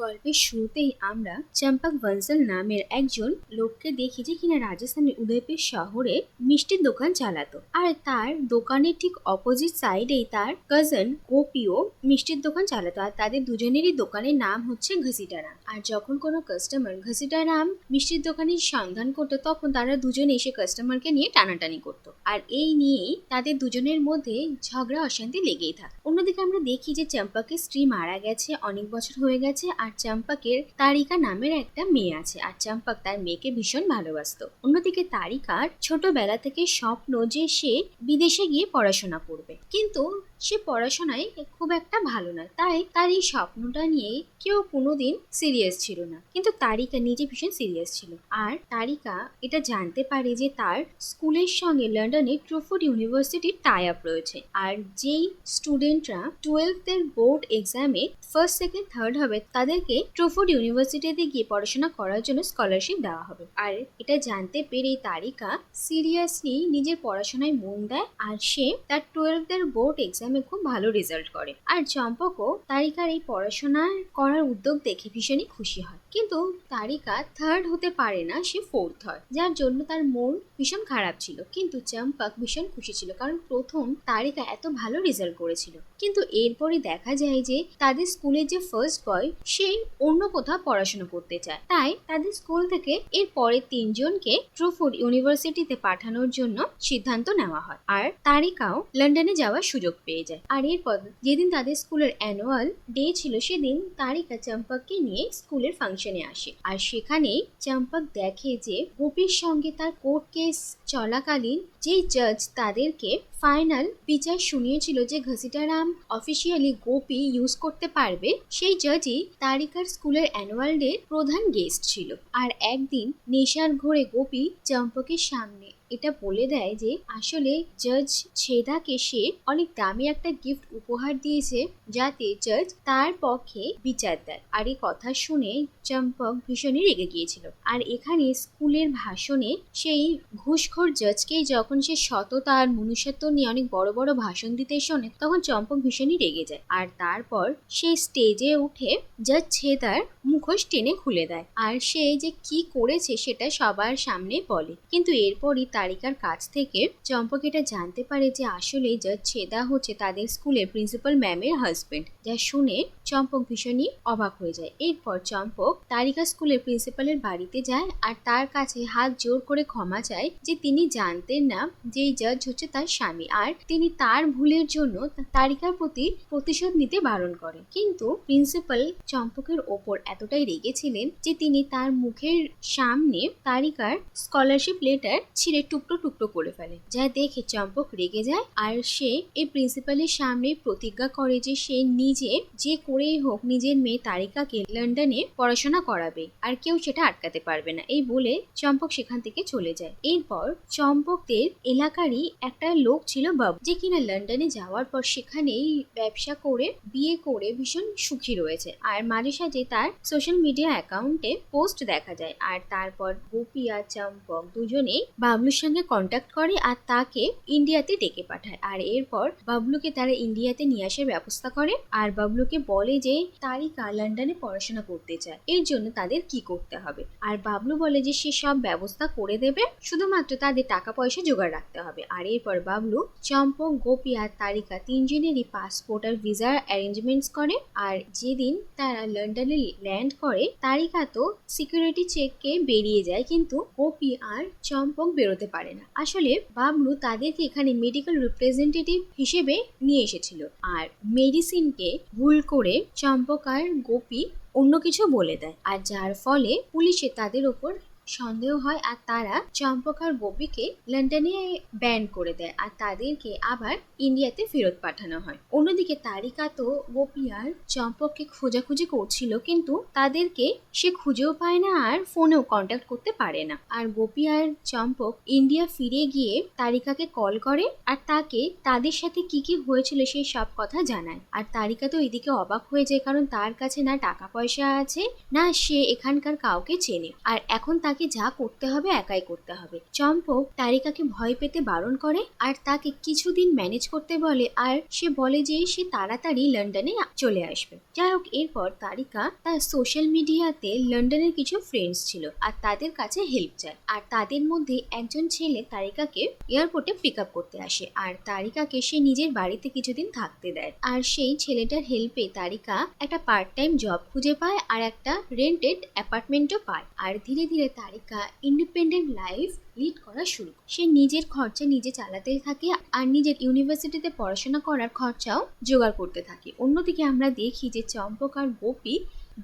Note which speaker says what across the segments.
Speaker 1: গল্পের শুরুতেই আমরা চম্পক বনসল নামের একজন লোককে দেখি যে কিনা রাজস্থানের উদয়পুর শহরে মিষ্টির দোকান চালাতো। আর তার দোকানের ঠিক অপোজিট সাইডেই তার কাজিন গোপিও মিষ্টির দোকান চালাতো। আর তাদের দুজনেরই দোকানের নাম হচ্ছে ঘসিটারাম। আর যখন কোনো কাস্টমার ঘসিটারাম মিষ্টির দোকানের সন্ধান করতো তখন তারা দুজনে এসে কাস্টমারকে নিয়ে টানাটানি করতো। আর এই নিয়েই তাদের দুজনের মধ্যে ঝগড়া অশান্তি লেগেই থাকে। অন্যদিকে আমরা দেখি যে চম্পকের স্ত্রী মারা গেছে, অনেক বছর হয়ে গেছে। আর চম্পকের তারিকা নামের একটা মেয়ে আছে, আর চম্পক তার মেয়েকে ভীষণ ভালোবাসতো। অন্যদিকে তারিকার ছোটবেলা থেকে স্বপ্ন যে সে বিদেশে গিয়ে পড়াশোনা করবে, কিন্তু সে পড়াশোনায় খুব একটা ভালো না, তাই তার এই স্বপ্নটা নিয়ে কেউ কোনোদিন সিরিয়াস ছিল না। কিন্তু তারিকা নিজে ভীষণ সিরিয়াস ছিল। আর তারিকা এটা জানতে পারে যে তার স্কুলের সঙ্গে লন্ডনে ট্রুফোর্ড ইউনিভার্সিটির টাই আপ রয়েছে। আর যেই স্টুডেন্টরা 12th এর বোর্ড এক্সামে ফার্স্ট সেকেন্ড থার্ড হবে তাদেরকে ট্রুফোর্ড ইউনিভার্সিটিতে গিয়ে পড়াশোনা করার জন্য স্কলারশিপ দেওয়া হবে। আর এটা জানতে পেরে তারিকা সিরিয়াসলি নিজের পড়াশোনায় মন দেয়, আর সে তার 12th এর বোর্ড এক্সামে খুব ভালো রেজাল্ট করে। আর চম্পকও তারিকার এই পড়াশোনা করার উদ্যোগ দেখে ভীষণই খুশি হয়। কিন্তু তারিকা থার্ড হতে পারে না, সে ফোর্থ হয়, যার জন্য তার মন ভীষণ খারাপ ছিল। কিন্তু চম্পক ভীষণ খুশি ছিল, কারণ প্রথম তারিকা এত ভালো রেজাল্ট করেছিল। কিন্তু এরপরে দেখা যায় যে তাদের স্কুলের যে ফার্স্ট বয় সে অন্য কোথাও পড়াশোনা করতে চায়, তাই তাদের স্কুল থেকে এর পরের তিনজনকে ট্রুফোর্ড ইউনিভার্সিটিতে পাঠানোর জন্য সিদ্ধান্ত নেওয়া হয়। আর তারিকাও লন্ডনে যাওয়ার সুযোগ পেয়ে যায়। আর এরপর যেদিন তাদের স্কুলের অ্যানুয়াল ডে ছিল সেদিন তারিকা চম্পককে নিয়ে স্কুলের ফাংশনে আসে। আর সেখানেই চম্পক দেখে যে গোপীর সঙ্গে তার কোর্ট কেস চলাকালীন যে জাজ তাদেরকে ফাইনাল বিচার শুনিয়েছিল যে ঘসিটারাম অফিসিয়ালি গোপী ইউজ করতে পারবে, সেই জাজই তারিকার স্কুলের অ্যানুয়াল ডে প্রধান গেস্ট ছিল। আর একদিন নেশার ঘোরে গোপী চম্পকের সামনে এটা বলে দেয় যে আসলে জাজ ছেদাকে সে অনেক দামি একটা গিফট উপহার দিয়েছে যাতে জাজ তার পক্ষে বিচার দেয়। আর এই কথা শুনে চম্পক ভীষণই রেগে গিয়েছিল। আর এখানে স্কুলের ভাষণে সেই ঘুষখোর জাজকেই যখন সে সততা আর মনুষ্যত্ব নিয়ে অনেক বড় বড় ভাষণ দিতে শোনে তখন চম্পক ভীষণই রেগে যায়। আর তারপর সে স্টেজে উঠে জাজ ছেদার মুখোশ টেনে খুলে দেয়, আর সে যে কি করেছে সেটা সবার সামনে বলে। কিন্তু এরপরই তারিকার কাছ থেকে চম্পক এটা জানতে পারে যে আসলে জাজ ছেদা হচ্ছে তাদের স্কুলের প্রিন্সিপাল ম্যামের হাজবেন্ড, যা শুনে চম্পক ভীষণই অবাক হয়ে যায়। এরপর চম্পক তারিকা স্কুলের প্রিন্সিপালের বাড়িতে যায় আর তার কাছে হাত জোর করে ক্ষমা চায় যে তিনি জানতেন না যে এই জাজ হচ্ছে তার স্বামী, আর তিনি তার ভুলের জন্য তারিকার প্রতি প্রতিশোধ নিতে বারণ করে। কিন্তু প্রিন্সিপাল চম্পকের ওপর এতটাই রেগেছিলেন যে তিনি তার মুখের সামনে তারিকার স্কলারশিপ লেটার ছিঁড়ে টুকরো টুকরো করে ফেলে, যা দেখে চম্পক রেগে যায়। আর সে এই প্রিন্সিপালের সামনে প্রতিজ্ঞা করে যে সে নিজে যে করেই হোক নিজের মেয়ে তারিকাকে লন্ডনে পড়াশোনা করাবে, আর কেউ সেটা আটকাতে পারবে না। এই বলে চম্পক সেখান থেকে চলে যায়। এরপর চম্পকদের এলাকারই একটা লোক ছিল বাবু, যে কিনা লন্ডনে যাওয়ার পর সেখানেই ব্যবসা করে বিয়ে করে ভীষণ সুখী রয়েছে। আর মাঝে সাঝে তার সোশ্যাল মিডিয়া অ্যাকাউন্টে পোস্ট দেখা যায়। আর তারপর গোপী আর চম্পক দুজনেই বাবলুর সঙ্গে কন্ট্যাক্ট করে আর তাকে ইন্ডিয়াতে ডেকে পাঠায়। আর এরপর বাবলুকে তারা ইন্ডিয়াতে নিয়ে আসার ব্যবস্থা করে। আর বাবলুকে বলে যে তারিকা লন্ডনে পড়াশোনা করতে চায়, এর জন্য তাদের কি করতে হবে। আর বাবলু বলে যে সে সব ব্যবস্থা করে দেবে, শুধুমাত্র তাদের টাকা পয়সা জোগাড় রাখতে হবে। আর এরপর বাবলু চম্পক, গোপী আর তারিকা তিনজনেরই পাসপোর্ট আর ভিসার অ্যারেঞ্জমেন্টস করে। আর যেদিন তারা লন্ডনে ল্যান্ড করে তারিকা তো সিকিউরিটি চেককে বেরিয়ে যায়, কিন্তু গোপী আর চম্পক বেরোতে পারে না। আসলে বাবলু তাদেরকে এখানে মেডিকেল রিপ্রেজেন্টেটিভ হিসেবে নিয়ে এসেছিল, আর মেডিসিনকে ভুল করে চম্পক আর গোপী অন্য কিছু বলে দেয়, আর যার ফলে পুলিশে তাদের ওপর সন্দেহ হয়। আর তারা চম্পক আর গোপীকে লন্ডনে ব্যান করে দেয় আর তাদেরকে আবার ইন্ডিয়াতে ফেরত পাঠানো হয়। অন্যদিকে তারিকা তো গোপী আর চম্পককে খোঁজাখুঁজি করছিল, কিন্তু তাদেরকে সে খুঁজেও পায় না আর ফোনেও কন্ট্যাক্ট করতে পারে না। আর গোপী আর চম্পক ইন্ডিয়া ফিরে গিয়ে তারিকাকে কল করে আর তাকে তাদের সাথে কি কি হয়েছিল সেই সব কথা জানায়। আর তারিকা তো এদিকে অবাক হয়ে যায়, কারণ তার কাছে না টাকা পয়সা আছে না সে এখানকার কাউকে চেনে। আর এখন তাকে তাকে যা করতে হবে একাই করতে হবে। চম্পক তারিকাকে ভয় পেতে বারণ করে আর তাকে কিছুদিন ম্যানেজ করতে বলে, আর সে বলে যে সে তাড়াতাড়ি লন্ডনে চলে আসবে। যাই হোক, এরপর তারিকা তার সোশ্যাল মিডিয়াতে লন্ডনের কিছু ফ্রেন্ডস ছিল আর তাদের কাছে হেল্প চায়। আর তাদের মধ্যে একজন ছেলে তারিকাকে এয়ারপোর্টে পিক আপ করতে আসে আর তারিকাকে সে নিজের বাড়িতে কিছুদিন থাকতে দেয়। আর সেই ছেলেটার হেল্পে তারিকা একটা পার্ট টাইম জব খুঁজে পায় আর একটা রেন্টেড অ্যাপার্টমেন্টও পায়। আর ধীরে ধীরে তারিকা ইন্ডিপেন্ডেন্ট লাইফ লিড করা শুরু করে। সে নিজের খরচা নিজে চালাতেই থাকে আর নিজের ইউনিভার্সিটিতে পড়াশোনা করার খরচাও জোগাড় করতে থাকে। অন্যদিকে আমরা দেখি যে চম্পক আর গোপী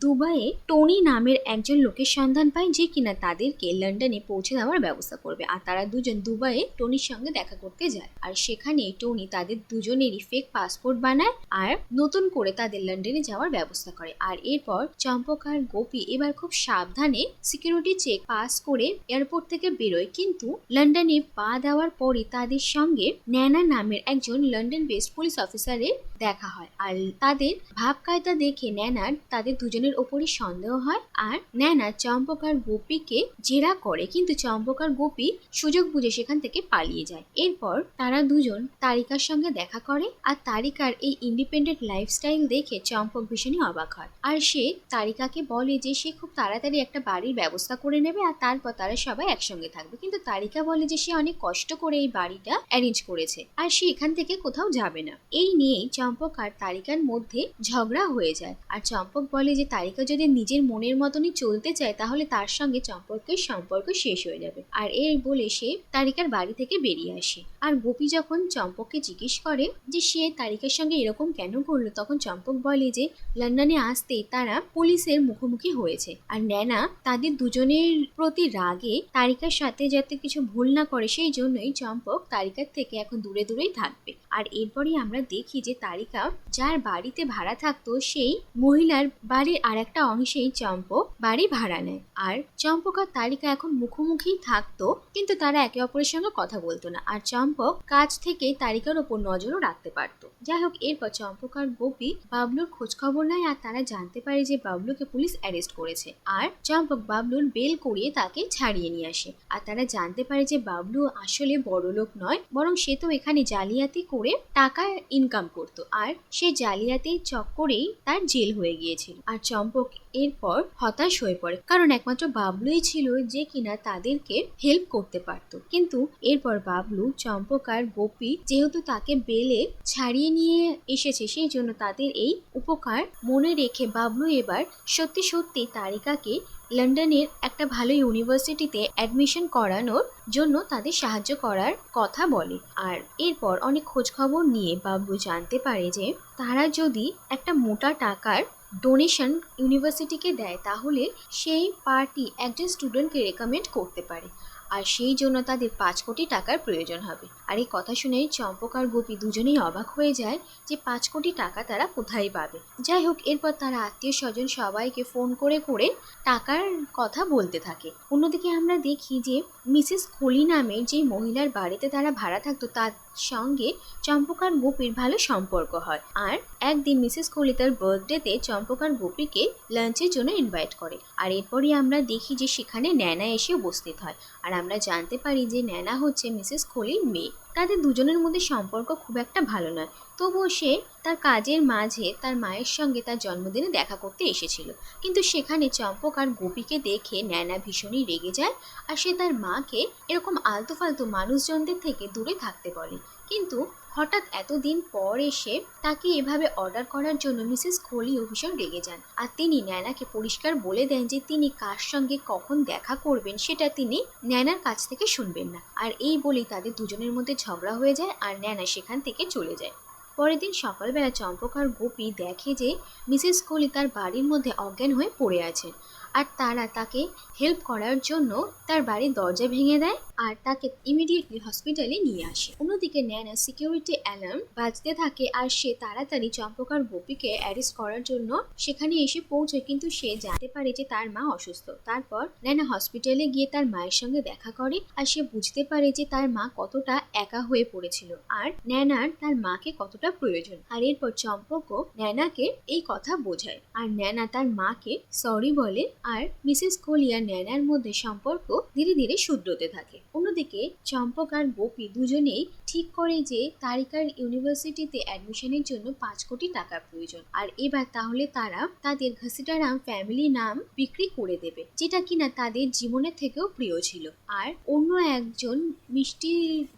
Speaker 1: দুবাইয়ে টনি নামের একজন লোকের সন্ধান পায়, যে কিনা তাদেরকে লন্ডনে পৌঁছে দেওয়ার ব্যবস্থা করবে। আর তারা দুজন দুবাইয়ে টনির সঙ্গে দেখা করতে যায় আর সেখানে টনি তাদের দুজনেরই ফেক পাসপোর্ট বানায় আর নতুন করে তাদের লন্ডনে যাওয়ার ব্যবস্থা করে। আর এরপর চম্পক আর গোপী এবার খুব সাবধানে সিকিউরিটি চেক পাস করে এয়ারপোর্ট থেকে বেরোয়। কিন্তু লন্ডনে পা দেওয়ার পরই তাদের সঙ্গে ন্যানা নামের একজন লন্ডন বেসড পুলিশ অফিসারের দেখা হয়। আর তাদের ভাব কায়দা দেখে ন্যানার তাদের দুজনের ওপরই সন্দেহ হয় আর ন্যানা চম্পক আর গোপীকে জেরা করে, কিন্তু চম্পক আর গোপী সুযোগ বুঝে সেখান থেকে পালিয়ে যায়। এরপর তারা দুজন তারিকার সঙ্গে দেখা করে আর তারিকার এই ইন্ডিপেন্ডেন্ট লাইফস্টাইল দেখে চম্পক ভীষণই অবাক হয়। আর সে তারিকাকে বলে যে সে খুব তাড়াতাড়ি একটা বাড়ির ব্যবস্থা করে নেবে আর তারপর তারা সবাই একসঙ্গে থাকবে। কিন্তু তারিকা বলে যে সে অনেক কষ্ট করে এই বাড়িটা অ্যারেঞ্জ করেছে আর সে এখান থেকে কোথাও যাবে না। এই নিয়েই চম্পক আর তারিকার মধ্যে ঝগড়া হয়ে যায়। আর চম্পক বলে যে তারিকা যদি নিজের মনের মতনই চলতে চায় তাহলে তার সঙ্গে চম্পকের সম্পর্ক শেষ হয়ে যাবে। আর এই বলে সে তারিকার বাড়ি থেকে বেরিয়ে আসে। আর গোপী যখন চম্পককে জিজ্ঞেস করে যে সে তারিকার সঙ্গে এরকম কেন করলো, তখন চম্পক বলে যে লন্ডনে আসতেই তারা পুলিশের মুখোমুখি হয়েছে আর ন্যানা তাদের দুজনের প্রতি রাগে তারিকার সাথে যাতে কিছু ভুল না করে সেই জন্যই চম্পক তারিকার থেকে এখন দূরে দূরেই থাকবে। আর এরপরই আমরা দেখি যে তারিকা যার বাড়িতে ভাড়া থাকতো সেই মহিলার বাড়ির আর একটা অংশেই চম্পক বাড়ি ভাড়া নেয়। আর চম্পক আর তারিকা এখন মুখোমুখি থাকতো কিন্তু তারা একে অপরের সঙ্গে কথা বলতো না আর চম্পক কাছ থেকে তারিকার ওপর নজরও রাখতে পারতো। যাই হোক, এরপর চম্পক আর গোপী বাবলুর খোঁজ খবর নেয় আর তারা জানতে পারে যে বাবলুকে পুলিশ অ্যারেস্ট করেছে। আর চম্পক বাবলুর বেল করিয়ে তাকে ছাড়িয়ে নিয়ে আসে। আর তারা জানতে পারে যে বাবলু আসলে বড়লোক নয়, বরং সে তো এখানে জালিয়াতি করে টাকা ইনকাম করতো আর সে জালিয়াতির চক্করেই তার জেল হয়ে গিয়েছিল। আর চম্পক এরপর হতাশ হয়ে পড়ে, কারণ একমাত্র বাবলুই ছিল যে কিনা তাদেরকে হেল্প করতে পারত। কিন্তু এরপর বাবলু, চম্পক আর গোপী যেহেতু তাকে বেলে ছাড়িয়ে নিয়ে এসেছে সেই জন্য তাদের এই উপকার মনে রেখে বাবলু এবার সত্যি সত্যি তারিকাকে লন্ডনের একটা ভালো ইউনিভার্সিটিতে অ্যাডমিশন করানোর জন্য তাদের সাহায্য করার কথা বলে। আর এরপর অনেক খোঁজ খবর নিয়ে বাবলু জানতে পারে যে তারা যদি একটা মোটা টাকার ডোনেশন ইউনিভার্সিটিকে দেয় তাহলে সেই পার্টি একজন স্টুডেন্টকে রেকমেন্ড করতে পারে আর সেই জন্য তাদের 5 কোটি টাকার প্রয়োজন হবে। আর এই কথা শুনে চম্পক আর গোপী দুজনেই অবাক হয়ে যায় যে 5 কোটি টাকা তারা কোথায় পাবে। যাই হোক, এরপর তারা আত্মীয় স্বজন সবাইকে ফোন করে করে টাকার কথা বলতে থাকে। অন্যদিকে আমরা দেখি যে মিসেস কোলি নামের যে মহিলার বাড়িতে তারা ভাড়া থাকতো তার সঙ্গে চম্পক আর গোপীর ভালো সম্পর্ক হয়। আর একদিন মিসেস কোলি তার বার্থডেতে চম্পক আর গোপীকে লাঞ্চের জন্য ইনভাইট করে। আর এরপরই আমরা দেখি যে সেখানে ন্যানা এসে উপস্থিত হয়। আর আমরা জানতে পারি যে ন্যানা হচ্ছে মিসেস কোলির মেয়ে। তাদের দুজনের মধ্যে সম্পর্ক খুব একটা ভালো নয়, তবুও সে তার কাজের মাঝে তার মায়ের সঙ্গে তার জন্মদিনে দেখা করতে এসেছিল। কিন্তু সেখানে চম্পক আর গোপীকে দেখে ন্যানা ভীষণই রেগে যায় আর সে তার মাকে এরকম আলতু ফালতু মানুষজনদের থেকে দূরে থাকতে বলে। কিন্তু হঠাৎ এতদিন পর এসে তাকে এভাবে অর্ডার করার জন্য মিসেস কোলিও ভীষণ রেগে যান আর তিনি ন্যানাকে পরিষ্কার বলে দেন যে তিনি কার সঙ্গে কখন দেখা করবেন সেটা তিনি ন্যানার কাছ থেকে শুনবেন না। আর এই বলেই তাদের দুজনের মধ্যে ঝগড়া হয়ে যায় আর ন্যানা সেখান থেকে চলে যায়। পরের দিন সকালবেলা চম্পক আর গোপী দেখে যে মিসেস কোলি তার বাড়ির মধ্যে অজ্ঞান হয়ে পড়ে আছেন আর তারা তাকে হেল্প করার জন্য তার বাড়ির দরজা ভেঙে দেয় আর তাকে ইমিডিয়েটলি হসপিটালে নিয়ে আসে। অন্যদিকে ন্যানা সিকিউরিটি অ্যালার্ম বাজতে থাকে আর সে তাড়াতাড়ি চম্পক আর গোপীকে অ্যারেস্ট করার জন্য সেখানে এসে পৌঁছয়, কিন্তু সে জানতে পারে যে তার মা অসুস্থ। তারপর ন্যানা হসপিটালে গিয়ে তার মায়ের সঙ্গে দেখা করে আর সে বুঝতে পারে যে তার মা কতটা একা হয়ে পড়েছিল আর ন্যানার তার মাকে কতটা প্রয়োজন। আর এরপর চম্পকও ন্যানাকে এই কথা বোঝায় আর ন্যানা তার মাকে সরি বলে আর মিসেস কোহলি আর ন্যানার মধ্যে সম্পর্ক ধীরে ধীরে শুধরোতে থাকে। অন্যদিকে চম্পক আর গোপী দুজনেই ঠিক করে যে তারিকার ইউনিভার্সিটিতে অ্যাডমিশনের জন্য 5 কোটি টাকার প্রয়োজন, আর এবার তাহলে তারা তাদের ঘসিটারাম ফ্যামিলি নাম বিক্রি করে দেবে, যেটা কিনা তাদের জীবনের থেকেও প্রিয় ছিল। আর অন্য একজন মিষ্টি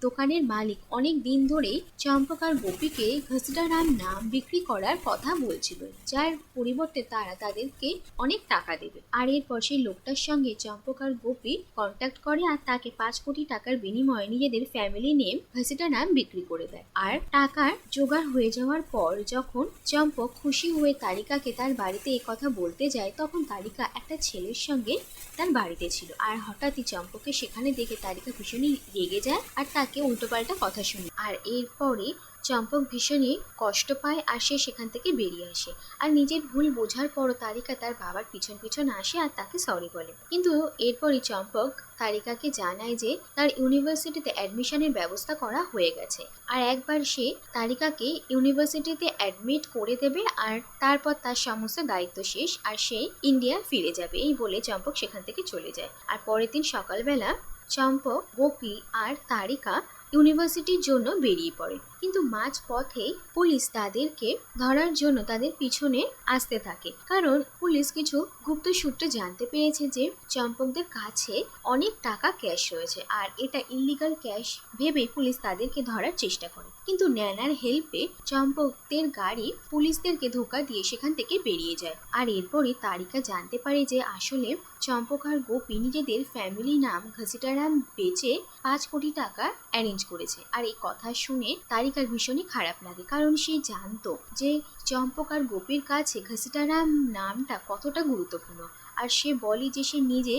Speaker 1: দোকানের মালিক অনেক দিন ধরেই চম্পক আর গোপীকে ঘসিটারাম নাম বিক্রি করার কথা বলছিল, যার পরিবর্তে তারা তাদেরকে অনেক টাকা দেবে। আর এরপর সেই লোকটার সঙ্গে চম্পক আর গোপী কন্ট্যাক্ট করে আর তাকে 5 কোটি টাকার বিনিময়ে নিজেদের ফ্যামিলি নেম ঘসিটা নাম বিক্রি করে দেয়। আর টাকার জোগাড় হয়ে যাওয়ার পর যখন চম্পক খুশি হয়ে তারিকাকে তার বাড়িতে এই কথা বলতে যায়, তখন তারিকা একটা ছেলের সঙ্গে তার বাড়িতে ছিল। আর হঠাৎই চম্পককে সেখানে দেখে তারিকা ভীষণই রেগে যায় আর তাকে উল্টোপাল্টা কথা শুনে। আর এরপরে চম্পক ভীষণই কষ্ট পায় আর সে সেখান থেকে বেরিয়ে আসে। আর নিজের ভুল বোঝার পরও তারিকা তার বাবার পিছন পিছন আসে আর তাকে সরি বলে। কিন্তু এরপরই চম্পক তারিকাকে জানায় যে তার ইউনিভার্সিটিতে অ্যাডমিশনের ব্যবস্থা করা হয়ে গেছে, আর একবার সে তারিকাকে ইউনিভার্সিটিতে অ্যাডমিট করে দেবে আর তারপর তার সমস্ত দায়িত্ব শেষ আর সে ইন্ডিয়া ফিরে যাবে। এই বলে চম্পক সেখান থেকে চলে যায়। আর পরের দিন সকালবেলা চম্পক, গোপী আর তারিকা ইউনিভার্সিটির জন্য বেরিয়ে পড়ে, কিন্তু মাঝ পথে পুলিশ তাদেরকে ধরার জন্য তাদের পিছনে আসতে থাকে, কারণ পুলিশ কিছু গুপ্ত সূত্রে জানতে পেরেছে যে চম্পকদের কাছে অনেক টাকা ক্যাশ রয়েছে, আর এটা ইলিগাল ক্যাশ ভেবে পুলিশ তাদেরকে ধরার চেষ্টা করে। কিন্তু ন্যানার হেল্পে চম্পকদের গাড়ি পুলিশদেরকে ধোকা দিয়ে সেখান থেকে বেরিয়ে যায়। আর এরপরে তারিকা জানতে পারে যে আসলে চম্পক আর গোপী নিজেদের ফ্যামিলি নাম ঘসিটারাম বেচে 5 কোটি টাকা অ্যারেঞ্জ করেছে। আর এই কথা শুনে তারিকার ভীষণই খারাপ লাগে, কারণ সে জানতো যে চম্পক আর গোপীর কাছে ঘসিটারাম নামটা কতটা গুরুত্বপূর্ণ। আর সে বলে যে সে নিজে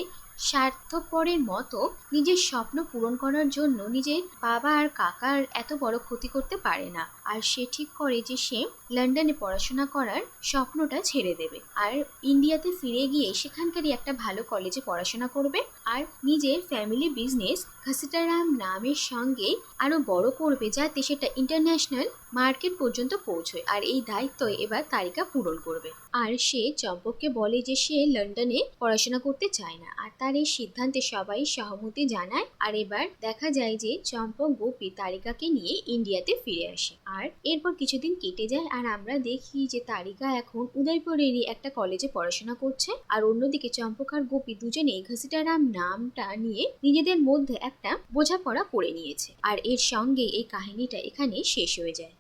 Speaker 1: স্বার্থপরের মতো নিজের স্বপ্ন পূরণ করার জন্য নিজের বাবা আর কাকার এত বড় ক্ষতি করতে পারে না। আর সে ঠিক করে যে সে লন্ডনে পড়াশোনা করার স্বপ্নটা ছেড়ে দেবে আর ইন্ডিয়াতে ফিরে গিয়ে সেখানকারই একটা ভালো কলেজে পড়াশোনা করবে আর নিজের ফ্যামিলি বিজনেস ঘসিটারাম নামের সঙ্গে আরো বড় করবে, যাতে সেটা ইন্টারন্যাশনাল মার্কেট পর্যন্ত পৌঁছয়। আর এই দায়িত্ব এবার তারিকা পূরণ করবে। আর সে চম্পককে বলে যে সে লন্ডনে পড়াশোনা করতে চায় না, আর তার এই সিদ্ধান্তে সবাই সহমতি জানায়। আর এবার দেখা যায় যে চম্পক, গোপী তারিকাকে নিয়ে ইন্ডিয়াতে ফিরে আসে। আর এরপর কিছুদিন কেটে যায় আর আমরা দেখি যে তারিকা এখন উদয়পুরেরই একটা কলেজে পড়াশোনা করছে, আর অন্যদিকে চম্পক আর গোপী দুজনেই ঘসিটারাম নামটা নিয়ে নিজেদের মধ্যে একটা বোঝাপড়া করে নিয়েছে। আর এর সঙ্গে এই কাহিনীটা এখানে শেষ হয়ে যায়।